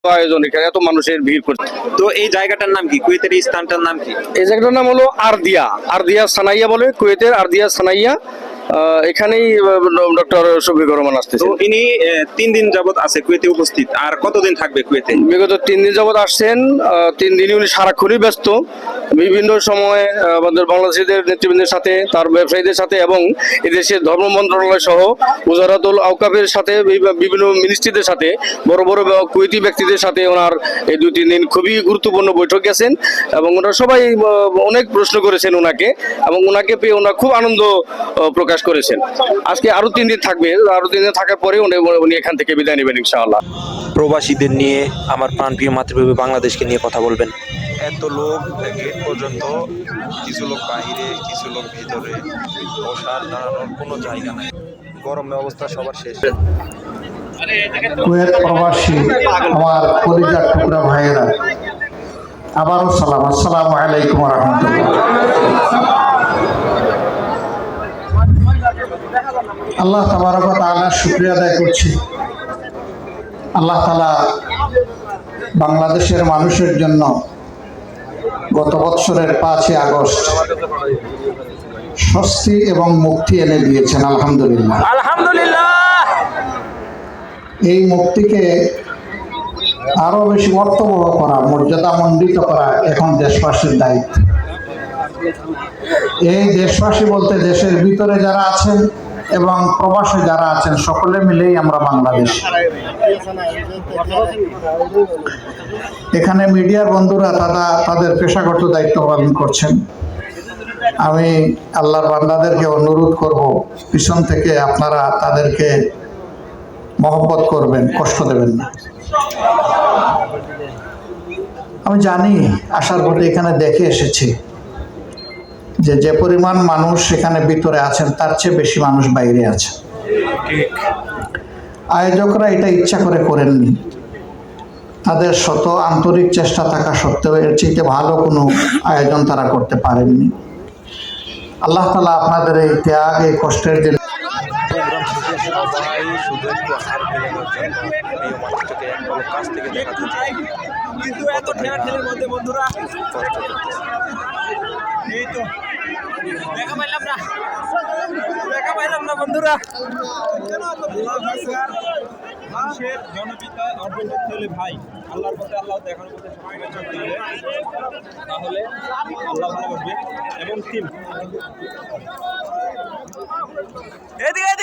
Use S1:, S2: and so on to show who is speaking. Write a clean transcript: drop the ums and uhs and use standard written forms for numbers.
S1: আয়োজন, এখানে এত মানুষের ভিড় করছে।
S2: তো এই জায়গাটার নাম কি, কুয়েতের এই স্থানটার নাম কি?
S1: এই জায়গাটার নাম হলো আরদিয়া, আরদিয়া সানাইয়া বলে, কুয়েতের আরদিয়া সানাইয়া। এখানেই ডক্টর শফিকুর রহমান আসতেছে।
S2: তো ইনি 3 দিন যাবত আছে কুয়েতে উপস্থিত, আর কতদিন থাকবে কুয়েতে?
S1: বিগত 3 দিন যাবত আসছেন। 3 দিনই উনি সারাক্ষণই ব্যস্ত, বিভিন্ন সময় আমাদের বাংলাদেশিদের নেতৃবৃন্দের সাথে, তার ব্যবসায়ীদের সাথে এবং এদেশের ধর্ম মন্ত্রণালয় সহ উজারাতুল আওকাফের সাথে, বিভিন্ন মিনিস্ট্রিদের সাথে, বড় বড় কুয়েতি ব্যক্তিদের সাথে ওনার এই 2-3 দিন খুবই গুরুত্বপূর্ণ বৈঠক গেছেন এবং ওনারা সবাই অনেক প্রশ্ন করেছেন ওনাকে, এবং ওনাকে পেয়ে ওনারা খুব আনন্দ প্রকাশ করেছেন। আজকে আরো 3 দিন থাকবে, আরো 3 দিন থাকার পরে উনি এখান থেকে বিদায় নেবেন ইনশাআল্লাহ।
S3: প্রবাসীদের নিয়ে, আমার প্রাণপ্রিয় মাতৃভূমি বাংলাদেশকে নিয়ে কথা বলবেন।
S4: এত লোক গেট পর্যন্ত, কিছু লোক বাইরে, কিছু লোক ভিতরে, বসার দাঁড়ানোর কোনো জায়গা নাই, গরমে অবস্থা সবার শেষ।
S5: কুয়েত প্রবাসী আমার কলিজার টুকরা ভাইয়েরা, আবারও সালাম, আসসালামু আলাইকুম ওয়া রাহমাতুল্লাহ। আল্লাহ তাবারক ওয়া তাআলার শুকরিয়া আদায় করছি। আল্লাহ তাআলা বাংলাদেশের মানুষের জন্য গত বছরের 5ই আগস্ট স্বস্তি এবং মুক্তি এনে দিয়েছেন, আলহামদুলিল্লাহ।
S2: আলহামদুলিল্লাহ।
S5: এই মুক্তিকে আরো বেশি অর্থবহ করা, মর্যাদামণ্ডিত করা এখন দেশবাসীর দায়িত্ব। এই দেশবাসী বলতে দেশের ভিতরে যারা আছেন এবং প্রবাসে যারা আছেন, সকলে মিলেই আমরা বাংলাদেশ। এখানে মিডিয়ার বন্ধুরা তাদের পেশাগত দায়িত্ব পালন করছেন। আমি আল্লাহর বান্দাদেরকে অনুরোধ করব, পিছন থেকে আপনারা তাদেরকে মহব্বত করবেন, কষ্ট দেবেন না। আমি জানি, আসার পথে এখানে দেখে এসেছি যে পরিমাণ মানুষ এখানে ভিতরে আছেন তার চেয়ে বেশি মানুষ বাইরে আছে। আয়োজকরা এটা ইচ্ছা করে করেননি, তাদের শত আন্তরিক চেষ্টা থাকা সত্ত্বেও এর চেয়ে ভালো কোনো আয়োজন তারা করতে পারেননি। আল্লাহ তাআলা আপনাদের এই ত্যাগ, এই কষ্টের দিন
S4: প্রোগ্রাম শেষে সবাই শুধু একটু হার মেলানোর জন্য প্রিয় মানুষটাকে এক পলক কাছ থেকে দেখাতে চাই,
S2: কিন্তু এত ঠেলাঠেলির মধ্যে বন্ধুরা
S4: কষ্ট করতেছে।
S2: এই তো দেখা পাইলাম না বন্ধুরা। মানুষের জনপিতা অর্জন করতে হলে ভাই আল্লাহর পথে, আল্লাহ দেখানোর পথে সবাইকে চলতে হবে, তাহলে আল্লাহ ভালো করবে। এবং টিম এদিকে